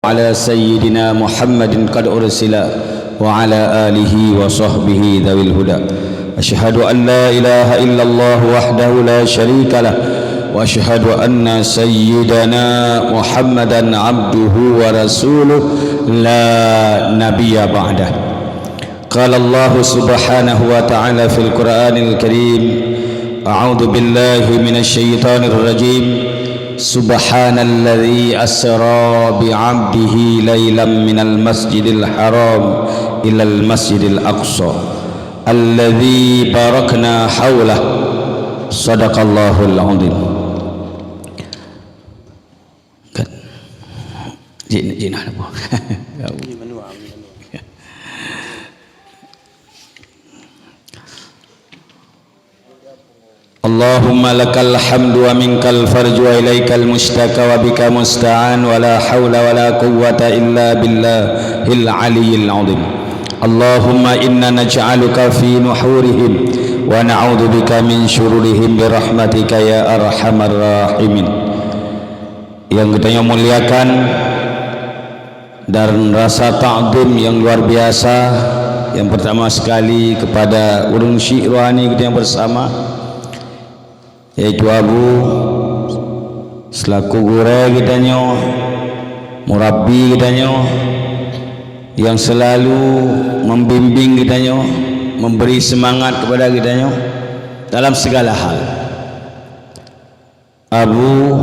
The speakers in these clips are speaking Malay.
على سيدنا محمد قد أرسل وعلى آله وصحبه ذوي الهدى. أشهد أن لا إله إلا الله وحده لا شريك له وأشهد أن سيدنا محمدا عبده ورسوله لا نبي بعده. قال الله سبحانه وتعالى في القرآن الكريم: أعوذ بالله من الشيطان الرجيم. سبحان الذي أسرى بعبده ليلا من المسجد الحرام إلى المسجد الأقصى الذي باركنا حوله صدق الله العظيم. اللهم لك الحمد ومنك الفرج وإليك المشتكى وبك مستعان ولا حول ولا قوة إلا بالله العلي العظيم. اللهم إنا نجعلك في نحورهم ونعوذ بك من شرورهم برحمتك يا أرحم الراحمين. Yang kita muliakan dan rasa ta'zim yang luar biasa, yang pertama sekali kepada urung syekh rohani kita yang bersama, yaitu Abu selaku guru kitanya, murabbi kitanya, yang selalu membimbing kitanya, memberi semangat kepada kitanya dalam segala hal. Abu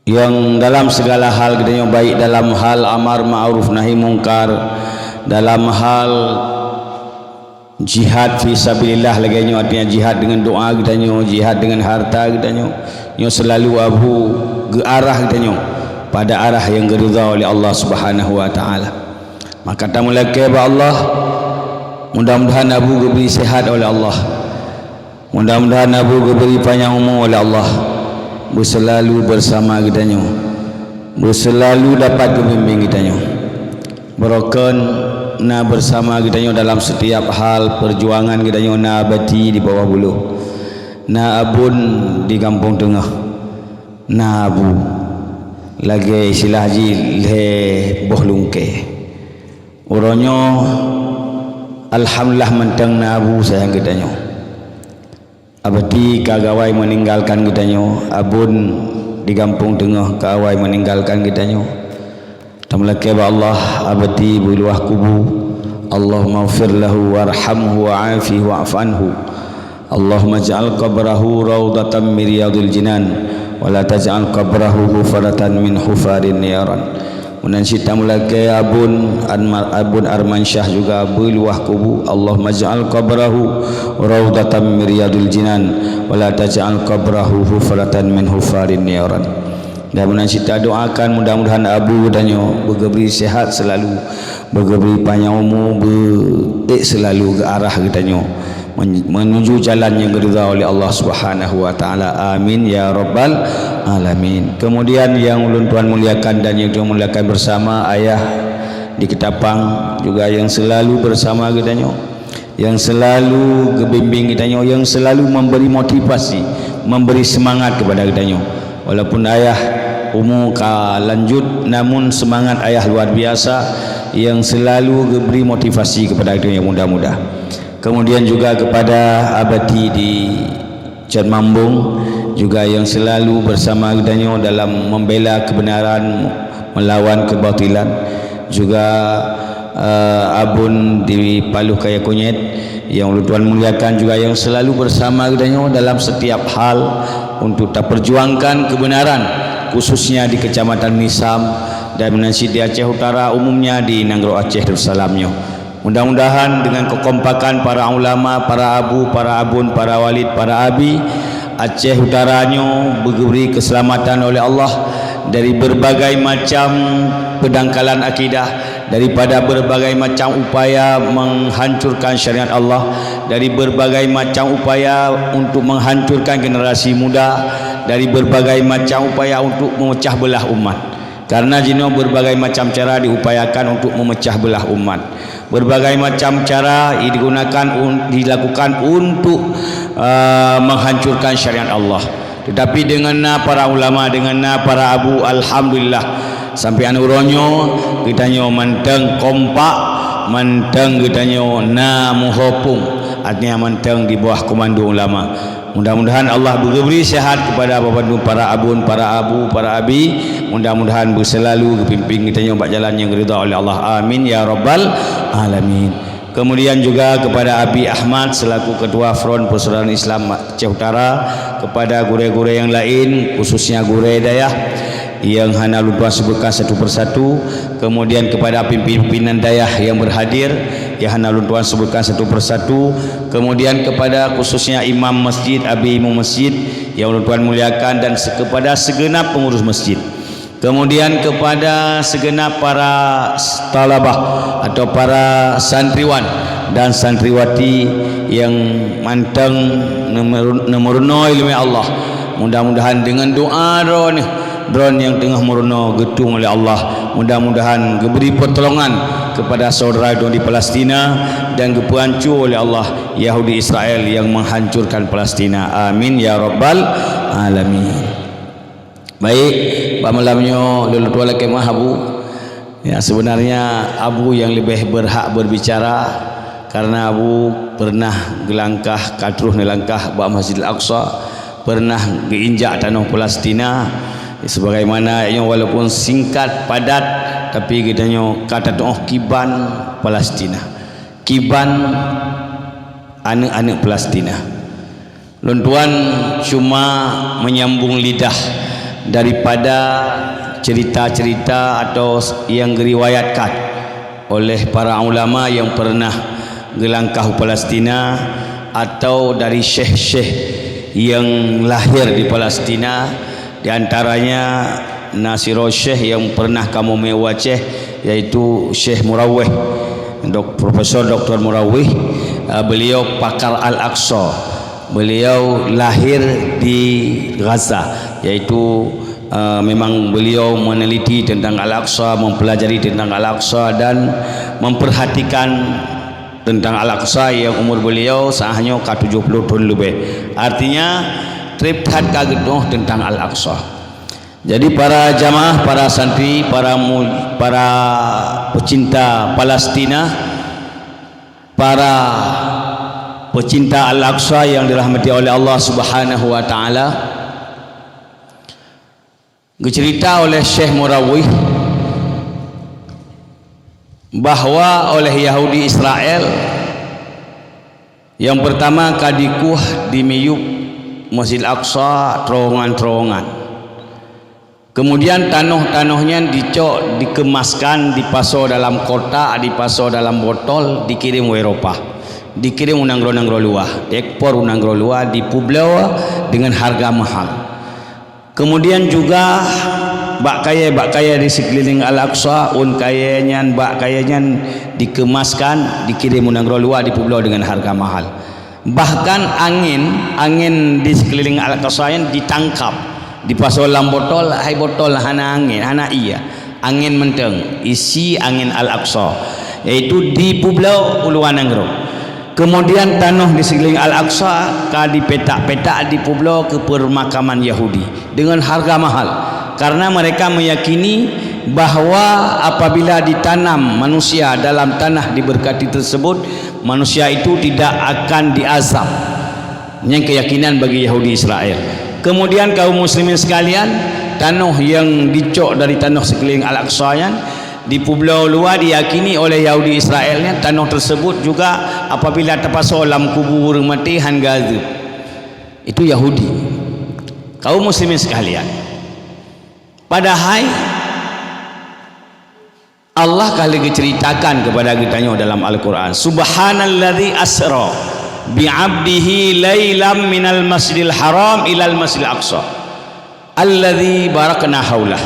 yang dalam segala hal kitanya, baik dalam hal amar ma'ruf nahi mungkar, dalam hal jihad fi sabilillah lagi, artinya jihad dengan doa kitanya, jihad dengan harta kitanya, yang selalu Abu ke arah kitanya pada arah yang diridha oleh Allah Subhanahu wa taala. Maka tamu lagi ba Allah, mudah-mudahan Abu diberi sehat oleh Allah, mudah-mudahan Abu diberi panjang umur oleh Allah, berselalu bersama kitanya, berselalu dapat membimbing kitanya, berokon na bersama kitanya dalam setiap hal perjuangan kitanya, na abadi di bawah buluh, na abun di kampung tengah, na abu lagi istilah haji le boh lungke uronyo. Alhamdulillah mentang na abu sayang kitanya, abadi kagawai meninggalkan kitanya, abun di kampung tengah kawai meninggalkan kitanya. Tamlaki ba Allah abadi biluah kubu. Allahumma ighfir lahu warhamhu wa'afihi wa'fu anhu. Allahumma ij'al qabrahu rawdatan min riyadil jinan wa la taj'al qabrahu hufaratan min hufarin niran. Munan sita mulaki abun Arman Syah juga biluah kubu. Allahumma ij'al qabrahu rawdatan min riyadil jinan wa la taj'al qabrahu hufaratan min hufarin niran. Dan kita doakan mudah-mudahan Abu tanya bergeberi sehat selalu, bergeberi panjang umur, selalu ke arah kitanya menuju jalan yang diridha oleh Allah Subhanahu wa taala. Amin ya rabbal alamin. Kemudian yang ulun tuan muliakan dan yang tuan muliakan bersama ayah di Ketapang juga, yang selalu bersama kitanya, yang selalu kebimbing kitanya, yang selalu memberi motivasi, memberi semangat kepada kitanya. Walaupun ayah umur ka lanjut, namun semangat ayah luar biasa yang selalu beri motivasi kepada kita yang muda-muda. Kemudian juga kepada abadi di Jan Mambung juga, yang selalu bersama kita dalam membela kebenaran, melawan kebatilan. Juga abun di Paluh Kaya Kunyit yang Tuan muliakan juga, yang selalu bersama kita dalam setiap hal untuk tak perjuangkan kebenaran, khususnya di Kecamatan Nisam dan Menansi di Aceh Utara, umumnya di Nanggro Aceh Darussalamnya. Mudah-mudahan dengan kekompakan para ulama, para abu, para abun, para walid, para abi, Aceh Utaranya diberi keselamatan oleh Allah dari berbagai macam pendangkalan akidah, daripada berbagai macam upaya menghancurkan syariat Allah, dari berbagai macam upaya untuk menghancurkan generasi muda, dari berbagai macam upaya untuk memecah belah umat. Karena jino berbagai macam cara diupayakan untuk memecah belah umat, berbagai macam cara dilakukan untuk menghancurkan syariat Allah. tetapi dengan para ulama, dengan para abu, alhamdulillah sampai anu ronyo kita nyo manteng kompak, manteng kita nyo na muhopung, artinya manteng di bawah komando ulama. Mudah-mudahan Allah beri sihat kepada para abun, para abu, para abi. Mudah-mudahan berselalu kepimpin kita nyo buat jalan yang ridha oleh Allah. Amin ya rabbal alamin. Kemudian juga kepada Abi Ahmad selaku Ketua Front Persaudaraan Islam Aceh Utara, kepada gure-gure yang lain khususnya gure dayah yang hana lupa sebutkan satu persatu, kemudian kepada pimpinan dayah yang berhadir yang hana lupa sebutkan satu persatu, kemudian kepada khususnya imam masjid, abi imam masjid yang lupa muliakan, dan kepada segenap pengurus masjid. Kemudian kepada segenap para talabah atau para santriwan dan santriwati yang manteng nemurno ilmu Allah, mudah-mudahan dengan doa drone yang tengah murno getung oleh Allah, mudah-mudahan diberi pertolongan kepada saudara di Palestina dan dihancur oleh Allah Yahudi Israel yang menghancurkan Palestina. Amin ya rabbal alamin. Baik, Pak Malamnya lulu tua laki mahabu. Ya, sebenarnya Abu yang lebih berhak berbicara karena Abu pernah gelangkah katruh nelangkah Pak Masjidil Aqsa, pernah diinjak tanah Palestina. Sebagaimana yang walaupun singkat padat tapi kitanya kata doa kiban Palestina, kiban anak-anak Palestina. Luntuan cuma menyambung lidah daripada cerita-cerita atau yang diriwayatkan oleh para ulama yang pernah gelangkah Palestina atau dari syekh-syekh yang lahir di Palestina, di antaranya Nasirul Syekh yang pernah kamu mewaceh, yaitu Syekh Murawih, Profesor Dr. Murawih. Beliau pakar Al-Aqsa, beliau lahir di Gaza, yaitu memang beliau meneliti tentang Al-Aqsa, mempelajari tentang Al-Aqsa dan memperhatikan tentang Al-Aqsa yang umur beliau hanya 70 tahun lebih. Artinya triphat kagedoh tentang Al-Aqsa. Jadi para jamaah, para santri, para pecinta Palestina, para pecinta Al-Aqsa yang dirahmati oleh Allah Subhanahu wa taala, dicerita oleh Syekh Murawih bahwa oleh Yahudi Israel yang pertama kadikuh di miyub Masjid Aqsa terowongan-terowongan, kemudian tanah-tanahnya dicok, dikemaskan, dipasok dalam kotak, dipasok dalam botol, dikirim ke Eropah, dikirim unang-unang luar, diekspor unang luar, dipublio dengan harga mahal. Kemudian juga bak kaya di sekeliling Al-Aqsa, kayanya bak kayanya dikemaskan, dikirim unang luar, dipublio dengan harga mahal. Bahkan angin di sekeliling Al-Aqsa yang ditangkap, dipasok dalam botol, hai botol hana angin, hana iya angin menteng, isi angin Al-Aqsa, yaitu di Pulau Uluan Anggro. Kemudian tanah di sekeliling Al-Aqsa di petak-petak di Pulau ke permakaman Yahudi dengan harga mahal, karena mereka meyakini bahwa apabila ditanam manusia dalam tanah diberkati tersebut, manusia itu tidak akan diazab. Yang keyakinan bagi Yahudi Israel. Kemudian kaum muslimin sekalian, tanah yang dicok dari tanah sekeliling Al-Aqsa yang di pulau luar diyakini oleh Yahudi Israelnya, tanah tersebut juga apabila terpasok dalam kubur mati hanggazu, itu Yahudi. Kaum muslimin sekalian, padahal Allah kali diceritakan kepada kita dalam Al-Quran, Subhanalladzi asra bi'abdihi laylam minal masjidil haram ilal masjidil aqsa alladzi barakna haulah.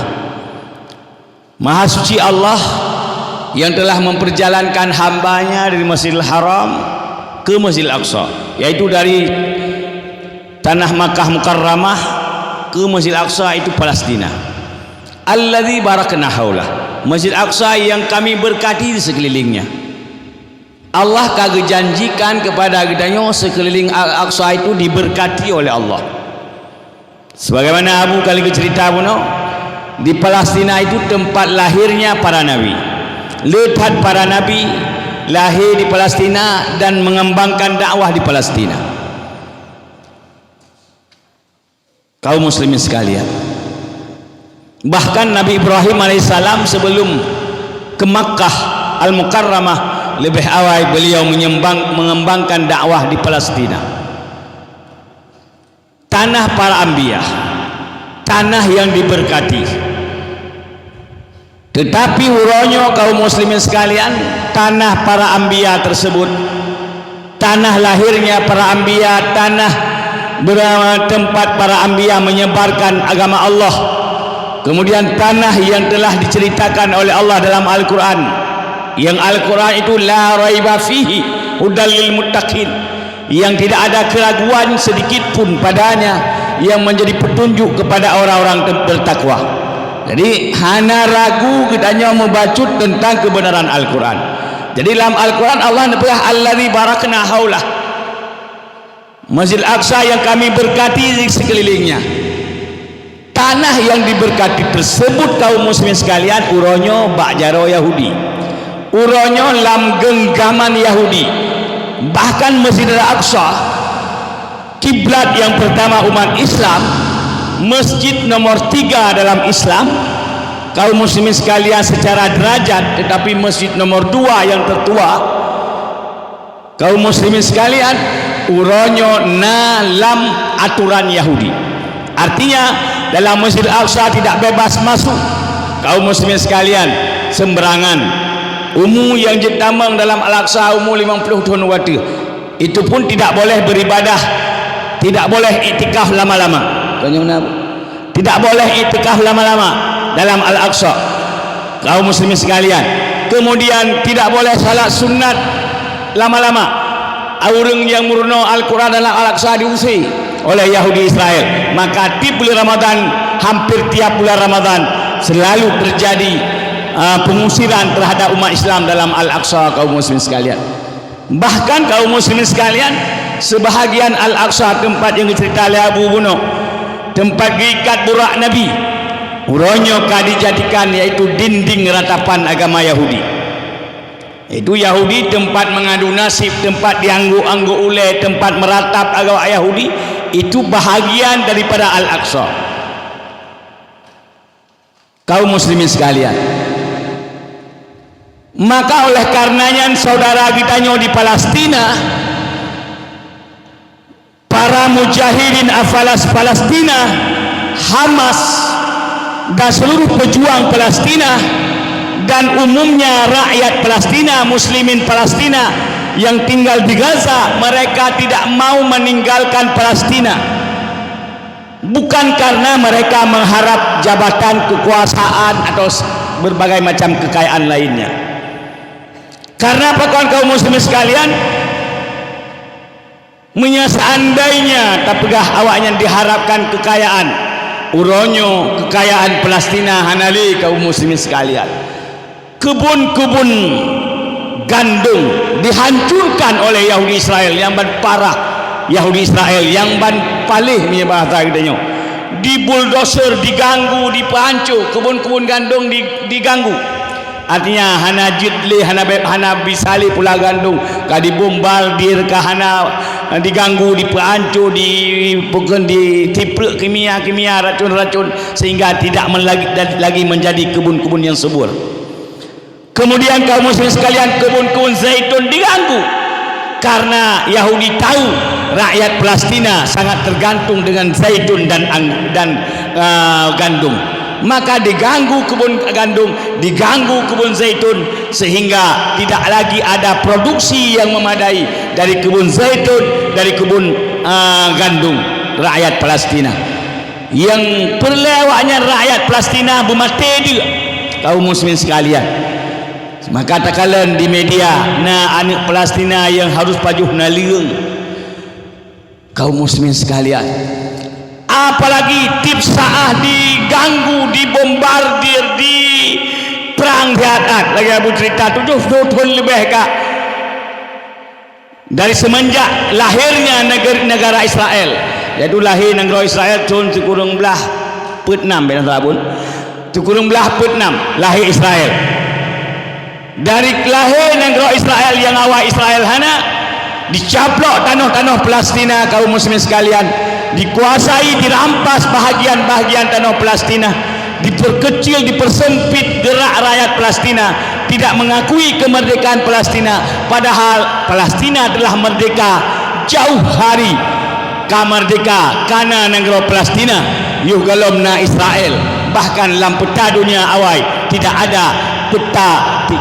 Maha suci Allah yang telah memperjalankan hambanya dari Masjidil Haram ke Masjidil Aqsa, yaitu dari tanah Makkah Mukarramah ke Masjidil Aqsa, itu Palestina. Alladzi barakna haulah, Masjid Aqsa yang kami berkati di sekelilingnya. Allah kagak janjikan kepada kitanya sekeliling Al-Aqsa itu diberkati oleh Allah. Sebagaimana Abu kali cerita pun, di Palestina itu tempat lahirnya para nabi. Letak para nabi lahir di Palestina dan mengembangkan dakwah di Palestina. Kaum muslimin sekalian, bahkan Nabi Ibrahim alaihissalam sebelum ke Makkah Al-Mukarramah lebih awal beliau mengembangkan dakwah di Palestina, tanah para anbiya, tanah yang diberkati. Tetapi uronyo kaum muslimin sekalian, tanah para anbiya tersebut, tanah lahirnya para anbiya, tanah tempat para anbiya menyebarkan agama Allah, kemudian tanah yang telah diceritakan oleh Allah dalam Al-Quran, yang Al-Quran itu la raiba fihi hudal lil muttaqin, yang tidak ada keraguan sedikit pun padanya, yang menjadi petunjuk kepada orang-orang bertakwa. Jadi hana ragu kitanya membaca tentang kebenaran Al-Quran. Jadi dalam Al-Quran Allah nebah allazi barakna haulah, Masjid Aqsa yang kami berkati di sekelilingnya. Tanah yang diberkati tersebut kaum muslimin sekalian, uronyo bakjaro Yahudi, uronyo lam genggaman Yahudi. Bahkan Masjid Al-Aqsa, kiblat yang pertama umat Islam, masjid nomor 3 dalam Islam, kaum muslimin sekalian secara derajat, tetapi masjid nomor 2 yang tertua, kaum muslimin sekalian, uronyo na lam aturan Yahudi. Artinya dalam Masjid Al-Aqsa tidak bebas masuk kaum muslimin sekalian sembarangan. Umur yang jetamang dalam Al-Aqsa umur 50 tahun waktu, itu pun tidak boleh beribadah, tidak boleh iktikaf lama-lama. Tidak boleh iktikaf lama-lama dalam Al-Aqsa kaum muslimin sekalian. Kemudian tidak boleh salat sunat lama-lama. Orang yang murno Al-Quran dalam Al-Aqsa diusir oleh Yahudi Israel. Maka di bulan Ramadan, hampir tiap bulan Ramadan selalu terjadi pengusiran terhadap umat Islam dalam Al-Aqsa kaum muslimin sekalian. Bahkan kaum muslimin sekalian, sebahagian Al-Aqsa tempat yang dicerita oleh Abu Buno, tempat diikat burak Nabi, uronyo dijadikan yaitu dinding ratapan agama Yahudi. Itu Yahudi tempat mengadu nasib, tempat dianggu-anggu oleh, tempat meratap agama Yahudi, itu bahagian daripada Al-Aqsa. Kaum muslimin sekalian, maka oleh karenanya saudara kita di Palestina, para mujahidin afalas Palestina, Hamas dan seluruh pejuang Palestina, dan umumnya rakyat Palestina, muslimin Palestina yang tinggal di Gaza, mereka tidak mau meninggalkan Palestina, bukan karena mereka mengharap jabatan kekuasaan atau berbagai macam kekayaan lainnya. Karena apa kaum muslimin sekalian, seandainya tapegah awaknya diharapkan kekayaan, uronyo kekayaan Palestina hanali kaum muslimin sekalian, kebun-kebun gandum dihancurkan oleh Yahudi Israel yang parah. Yahudi Israel yang palih punya bahasa kita, di bulldozer, diganggu, dipancur, kebun-kebun gandum diganggu. Artinya hana jidli, hana bisali pula gandum ka dibombardir, ka hana diganggu, dipancur, ditipu kimia racun-racun sehingga tidak lagi menjadi kebun-kebun yang subur. Kemudian kaum muslimin sekalian, kebun-kebun zaitun diganggu karena Yahudi tahu rakyat Palestina sangat tergantung dengan zaitun dan gandum. Maka diganggu kebun gandum, diganggu kebun zaitun, sehingga tidak lagi ada produksi yang memadai dari kebun zaitun, dari kebun gandum rakyat Palestina. Yang perlewatnya rakyat Palestina bermati dia kaum muslimin sekalian. Maka takalan di media anak Palestina yang harus pajuh naliung kaum muslimin sekalian, apalagi tips saah diganggu, dibombardir, di perang jahat. Lagi Abu cerita 7 tahun lebih kak dari semenjak lahirnya negara Israel, iaitu lahir negara Israel tahun kurang belah petnam pun kurang belah petnam lahir Israel. Dari lahir negara Israel yang awal Israel hana dicaplok tanah-tanah Palestina kaum muslimin sekalian, dikuasai, dirampas bahagian-bahagian tanah Palestina, diperkecil, dipersempit gerak rakyat Palestina, tidak mengakui kemerdekaan Palestina, padahal Palestina telah merdeka jauh hari kamerdeka karena negara Palestina yuh galomna Israel. Bahkan dalam peta dunia awal tidak ada peta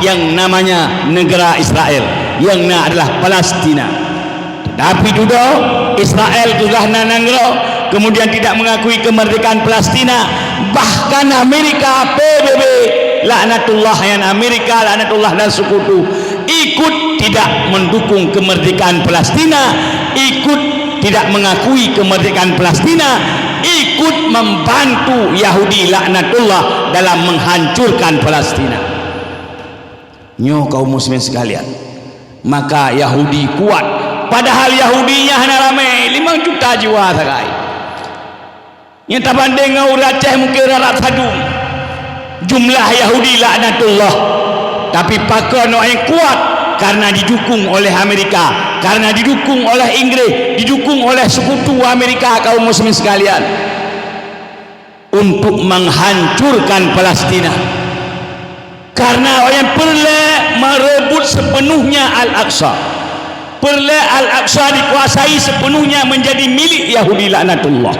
yang namanya negara Israel, yang adalah Palestina. Tetapi duduk Israel telah negara kemudian tidak mengakui kemerdekaan Palestina. Bahkan Amerika PBB laknatullah yang Amerika laknatullah dan sekutu ikut tidak mendukung kemerdekaan Palestina, ikut tidak mengakui kemerdekaan Palestina, ikut membantu Yahudi laknatullah dalam menghancurkan Palestina. Nyo kaum muslimin sekalian, maka Yahudi kuat, padahal Yahudinya hanya ramai 5 juta jiwa sakai. Yang tak banding ngau Aceh mungkin rarat sadung jumlah Yahudi laknatullah, tapi pakar no yang kuat karena didukung oleh Amerika, karena didukung oleh Inggris, didukung oleh sekutu Amerika kaum muslimin sekalian untuk menghancurkan Palestina. Karena orang perlu merebut sepenuhnya Al-Aqsa, perlu Al-Aqsa dikuasai sepenuhnya menjadi milik Yahudi laknatullah,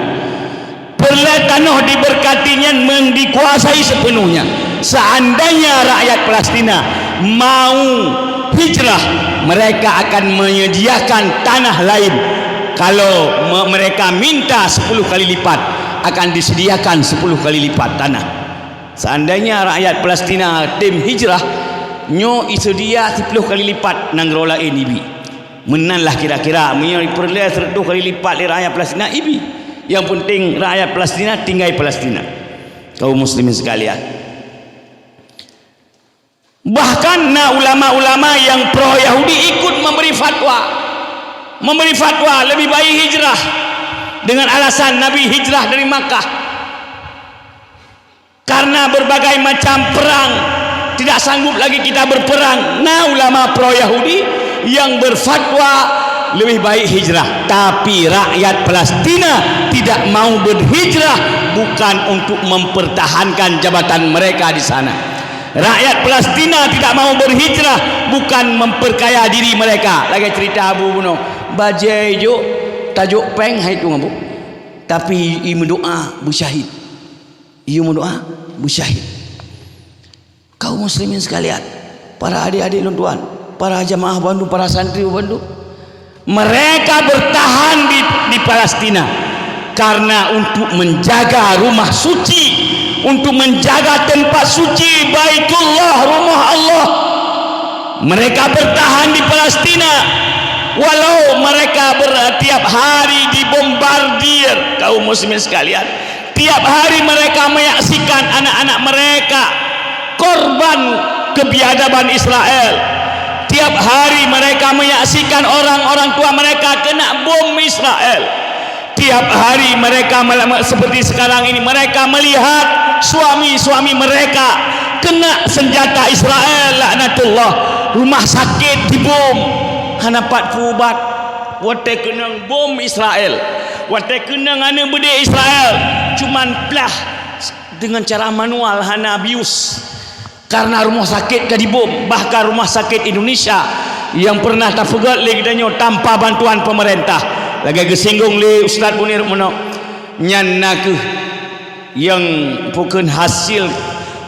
perlu tanah diberkatinya dikuasai sepenuhnya. Seandainya rakyat Palestina mau hijrah, mereka akan menyediakan tanah lain. Kalau mereka minta 10 kali lipat, akan disediakan 10 kali lipat tanah. Seandainya rakyat Palestina tim hijrah, nyo isedia 10 kali lipat nanggro lain ibi. Menanlah kira-kira perlu 100 kali lipat rakyat Palestina ibi. Yang penting rakyat Palestina tinggal Palestina. Kaum muslimin sekalian, bahkan ulama-ulama yang pro Yahudi ikut memberi fatwa lebih baik hijrah dengan alasan Nabi hijrah dari Makkah karena berbagai macam perang, tidak sanggup lagi kita berperang. Ulama pro Yahudi yang berfatwa lebih baik hijrah, tapi rakyat Palestina tidak mau berhijrah bukan untuk mempertahankan jabatan mereka di sana. Rakyat Palestina tidak mau berhijrah bukan memperkaya diri mereka. Lagi cerita Abu Buno bajai jo tajuk peng hai tu ngabu, tapi ieu doa bersyahid, ieu doa bersyahid. Kaum muslimin sekalian, para adik-adik tuan, para jamaah Bandung, para santri Bandung, mereka bertahan di Palestina karena untuk menjaga rumah suci, untuk menjaga tempat suci Baitullah, rumah Allah. Mereka bertahan di Palestina walau mereka tiap hari dibombardir. Kaum muslimin sekalian, tiap hari mereka menyaksikan anak-anak mereka korban kebiadaban Israel. Tiap hari mereka menyaksikan orang-orang tua mereka kena bom Israel. Tiap hari mereka seperti sekarang ini mereka melihat suami-suami mereka kena senjata Israel laknatullah. Rumah sakit dibom, hana 40 bat wate kena bom Israel, wate kena ngana bede Israel, cuman plah dengan cara manual hana abuse karena rumah sakit ka dibom. Bahkan rumah sakit Indonesia yang pernah tapegat lagi danyo tanpa bantuan pemerintah. Lagi gesinggung le Ustaz Munir Mono nyanna ke yang bukan hasil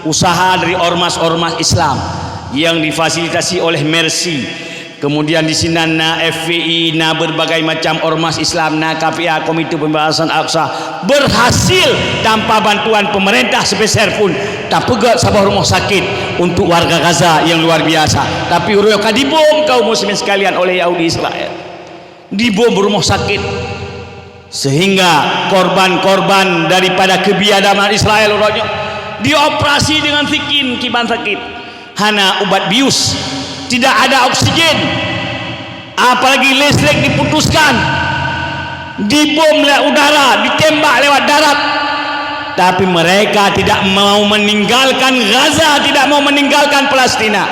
usaha dari ormas-ormas Islam yang difasilitasi oleh Mercy, kemudian di sini na FPI, na berbagai macam ormas Islam, na KPA, Komite Pembebasan Al-Aqsa, berhasil tanpa bantuan pemerintah sepeser pun tak pegat sebuah rumah sakit untuk warga Gaza yang luar biasa. Tapi mereka dibom kaum muslimin sekalian oleh Yahudi Israel, dibom rumah sakit, sehingga korban-korban daripada kebiadaban Israel orangnya dioperasi dengan sikin kiban sakit, hana ubat bius, tidak ada oksigen, apalagi listrik diputuskan. dibom lewat udara, ditembak lewat darat, tapi mereka tidak mau meninggalkan Gaza, tidak mau meninggalkan Palestina.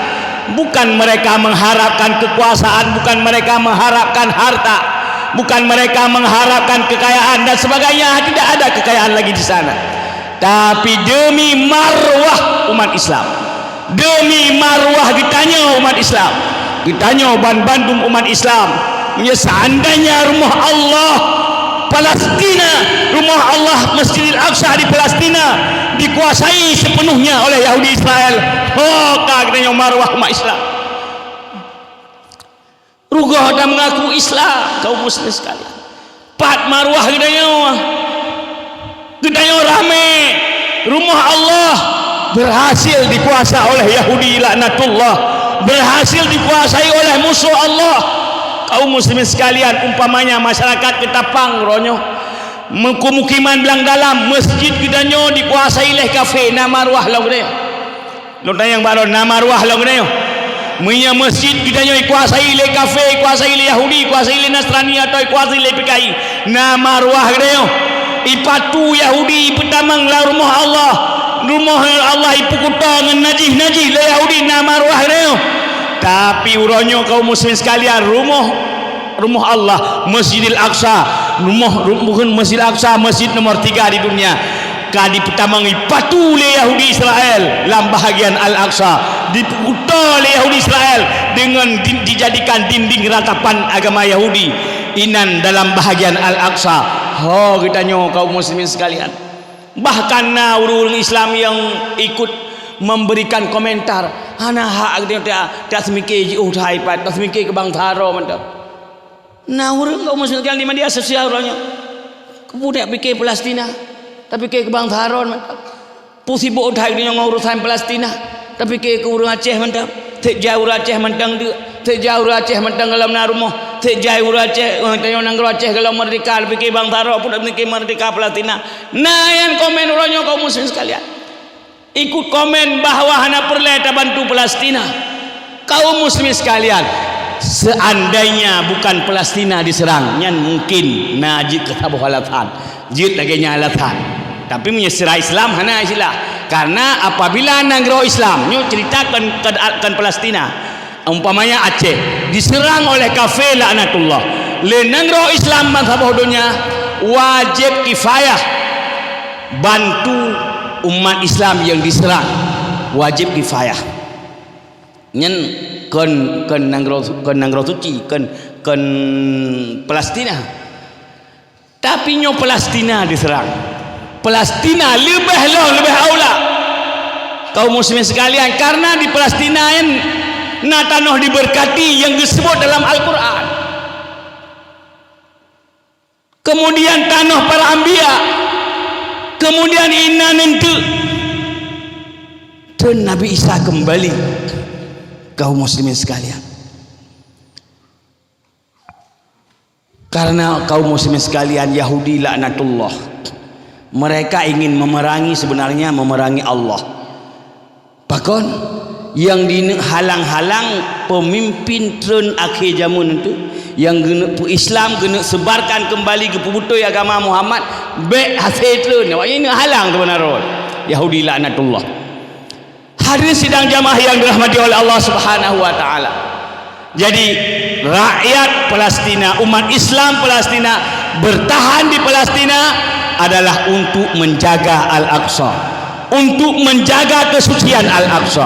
Bukan mereka mengharapkan kekuasaan, bukan mereka mengharapkan harta, bukan mereka mengharapkan kekayaan dan sebagainya. Tidak ada kekayaan lagi di sana, tapi demi marwah umat Islam, demi marwah ditanya umat Islam, ditanya Bandung umat Islam. Seandainya rumah Allah Palestina, rumah Allah Masjidil Aqsa di Palestina dikuasai sepenuhnya oleh Yahudi Israel, katanya marwah umat Islam. Rugah dan mengaku Islam kaum muslim sekalian. Pat marwah gedanya rame. Rumah Allah berhasil dikuasai oleh Yahudi laknatullah, berhasil dikuasai oleh musuh Allah. Kaum muslimin sekalian, umpamanya masyarakat Ketapang ronyo pemukiman belang dalam masjid gedanya dikuasai oleh kafe nama marwah lo gedanya. Lo tanya yang baru nama marwah lo gedanya. Punya masjid gedanya dikuasai oleh kafe, dikuasai oleh Yahudi, dikuasai oleh Nasrani atau dikuasai oleh PKI. Nama marwah gedanya. Ipatu Yahudi pertamang lah rumah Allah. Rumah Allah ipu kuta dengan najih le Yahudi nama marwah gedanya. Tapi uronyo kaum muslim sekalian, rumah Allah Masjidil Aqsa, bukan Masjidil Aqsa, masjid nomor 3 di dunia. Kadi pertamangi patu le Yahudi Israel dalam bahagian Al-Aqsa, diputar oleh Yahudi Israel dengan dijadikan dinding ratapan agama Yahudi inan dalam bahagian Al-Aqsa. Kitanya kaum muslimin sekalian. Bahkan orang Islam yang ikut memberikan komentar, ana hak dia tak semikir ji uthai pat, tak semikir ke bang tharo mantap. Orang kaum muslim sekalian di media sosial orangnya kemudian fikir Palestina, tapi fikir ke bang tharo mantap. Pusibuk uthai dia ngurusan Palestina, tapi fikir ke urang Aceh mantap. Tek jauh Aceh mantang dia, tek jauh Aceh mantang dalam rumah, tek jauh Aceh tanya nang Aceh kalau merdeka, fikir bang tharo pun fikir merdeka Palestina. Yang komen orangnya kaum muslim sekalian ikut komen bahawa hana perlu bantu Palestina. Kaum muslim sekalian, seandainya bukan Palestina diserang, nyan mungkin najid ketabuhalatan, jid lagi nyalatan. Tapi menyerah Islam hana istilah. Karena apabila negara Islam nyo ceritakan keadaan Palestina, umpamanya Aceh diserang oleh kafir laknatullah, le negara Islam mazhabnya wajib kifayah bantu umat Islam yang diserang, wajib kifayah. Nyen ken nanggro suci ken Palestina. Tapi nyo Palestina diserang, Palestina lebih aula kaum muslimin sekalian, karena di Palestina yang tanah diberkati yang disebut dalam Al-Quran. Kemudian tanah para anbiya, kemudian inna nentu dan Nabi Isa kembali. Kaum muslimin sekalian, karena kaum muslimin sekalian Yahudi laknatullah, mereka ingin sebenarnya memerangi Allah. Bahkan yang dihalang-halang pemimpin tren akhir zaman itu, yang Islam kena sebarkan kembali ke pebutoi agama Muhammad, baik hasil tren ini halang sebenarnya Yahudi laknatullah. Hadirin sidang jamaah yang dirahmati oleh Allah Subhanahu wa taala. Jadi rakyat Palestina, umat Islam Palestina bertahan di Palestina adalah untuk menjaga Al-Aqsa, untuk menjaga kesucian Al-Aqsa.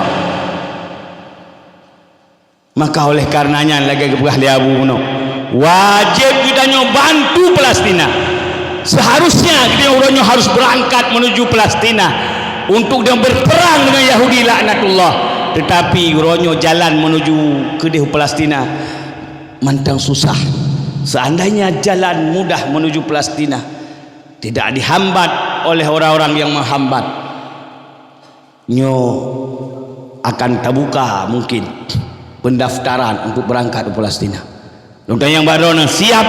Maka oleh karenanya lagi kebuah liabu wajib kita bantu Palestina. Seharusnya kita orangnya harus berangkat menuju Palestina untuk dia berperang dengan Yahudi laknatullah. Tetapi ronyo jalan menuju ke Palestina mantang susah. Seandainya jalan mudah menuju Palestina tidak dihambat oleh orang-orang yang menghambat, nyo akan terbuka mungkin pendaftaran untuk berangkat ke Palestina. Dan yang baru siap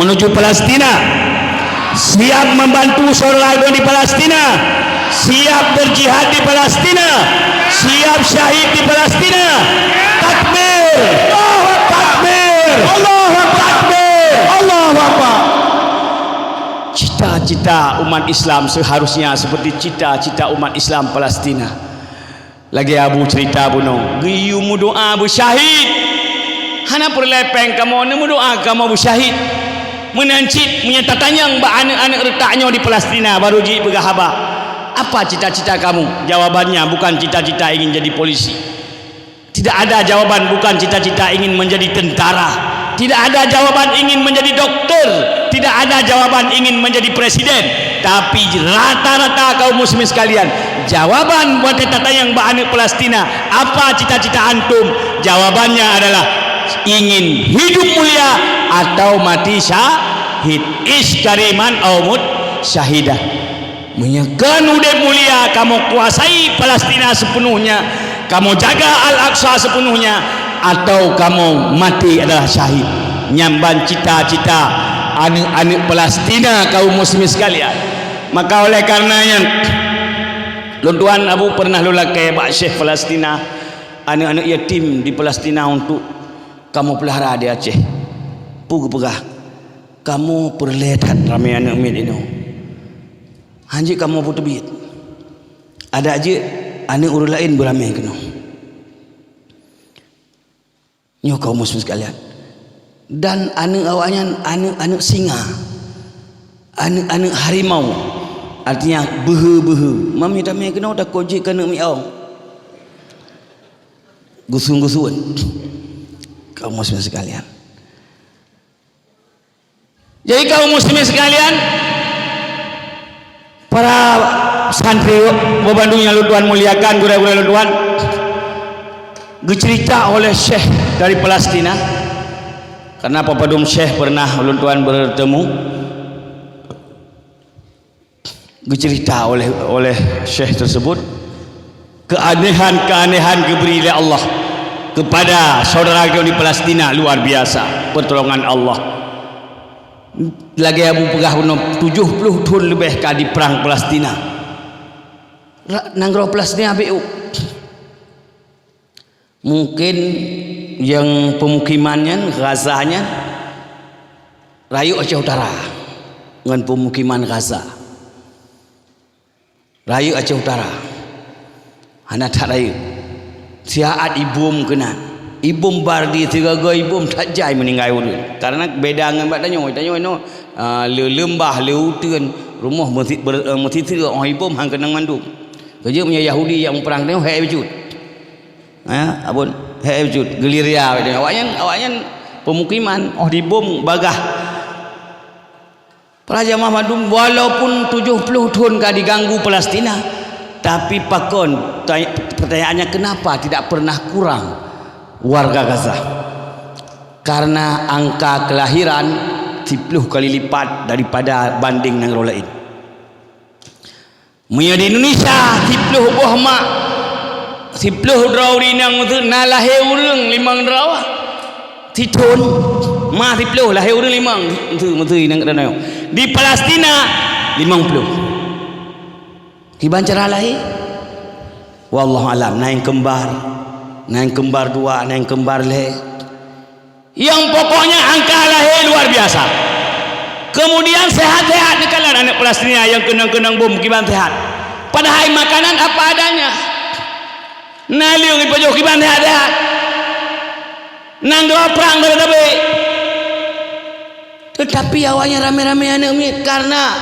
menuju Palestina, siap membantu saudara di Palestina, siap berjihad di Palestina, siap syahid di Palestina. Takbir, takbir, Allahu Akbar, Allahu Akbar. cita-cita umat Islam seharusnya seperti cita-cita umat Islam Palestina. Lagi abu cerita buno giyu doa bersyahid hana perlepeng kamu nemu doa kamu bersyahid menancit menyatatanya mbak anak-anak retaknya di Palestina baru ji bergahaba. Apa cita-cita kamu? Jawabannya bukan cita-cita ingin jadi polisi, tidak ada jawaban bukan cita-cita ingin menjadi tentara, tidak ada jawaban ingin menjadi dokter, tidak ada jawaban ingin menjadi presiden. Tapi rata-rata kaum muslimin sekalian, jawaban buat yang anak Palestina, apa cita-cita antum? Jawabannya adalah ingin hidup mulia atau mati syahid. Iskariman aumut syahidah. Menyekan udep mulia, kamu kuasai Palestina sepenuhnya, kamu jaga Al-Aqsa sepenuhnya, atau kamu mati adalah syahid. Nyamban cita-cita anak-anak Palestina kaum muslimin sekalian. Maka oleh karenanya Tuan Abu pernah lulakai Pak Syekh Palestina, anak-anak yatim di Palestina untuk kamu pelihara di Aceh. Pugah kamu perlihat ramai anak mit ini. Hanji kamu butuh duit. Ada aja anak urus lain beramai kena. Nyo kaum muslim sekalian. Dan anak awaknya anak singa, anak harimau, artinya behe mami tamai kena dah koji kena miau gusun kaum muslim sekalian. Jadi kaum muslim sekalian, para santri Bandungnya Lutuan muliakan gura-gura Lutuan dicerita oleh Syekh dari Palestina. Karena Papadum Syekh pernah Lutuan bertemu, dicerita oleh Syekh tersebut keanehan diberi oleh Allah kepada saudara kita di Palestina. Luar biasa pertolongan Allah. Lagi Abu pegah 70 tahun lebih ka di perang Palestina. Nanggro Palestina BU. Mungkin yang pemukimannya Gazanya rayu Aceh Utara dengan pemukiman Gaza. Rayu Aceh Utara. Hana tak rayu. Siaat ibum kena. Ibum bardi tiga go ibum tak jai meninggal ulun. Karena beda dengan badannya. Tanya no lembah leuteun rumah mesti orang ibum hang kenang mandum. Kerja punya Yahudi yang perang tengok hai wujud. Abun hai wujud geliria awaknya pemukiman dibom bagah. Para jamaah mandum walaupun 70 tahun ka diganggu Palestina, tapi pakon pertanyaannya kenapa tidak pernah kurang warga Gaza? Karena angka kelahiran 10 kali lipat daripada banding negara lain. Di Indonesia 10 buah mak 10 draw rinang tu lahir urang 5 draw titun ma 10 lahir urang 5 tu menteri nang kadang di Palestina 50 di bancara lahir wallahu alam naik kembar 2 naik kembar le yang pokoknya angka lahir luar biasa. Kemudian sehat-sehat ni kalau anak Palestina yang kenang-kenang bom kiban sehat. Padahal makanan apa adanya. Naliung ipajo kiban sehat-sehat. Nang doa perang tapi. Tetapi awalnya rame-rame anak mit karena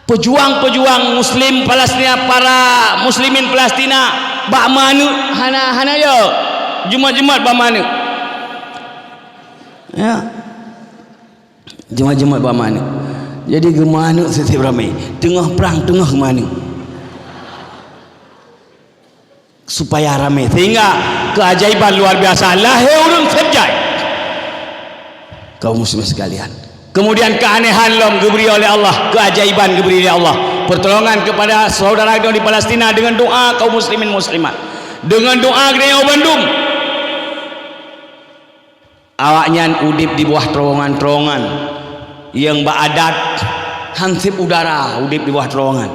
pejuang-pejuang muslim Palestina, para muslimin Palestina bak manu hana yo. Jumat-jumat bak manu. Ya. Jumat-jumat bak manu. Jadi gemanu setiap ramai. Tengah perang tengah gemanu. Supaya ramai. Sehingga keajaiban luar biasa. Lahir urang sebjai. Kaum muslim sekalian. Kemudian keanehan lom diberi oleh Allah, keajaiban diberi oleh Allah. Pertolongan kepada saudara kita di Palestina dengan doa kaum muslimin muslimat. Dengan doa gereja Bandung. Awaknya udip di bawah terowongan-terowongan yang beradat hansip udara, udip di bawah terowongan.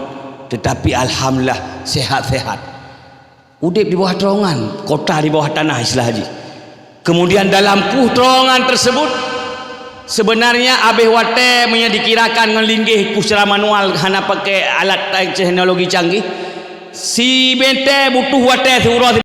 Tetapi alhamdulillah sehat-sehat. Udip di bawah terowongan, kota di bawah tanah istilah haji. Kemudian dalam terowongan tersebut sebenarnya abih wate punya dikirakan ngelinggih ku secara manual hana pakai alat teknologi canggih. Si bente butuh wate surah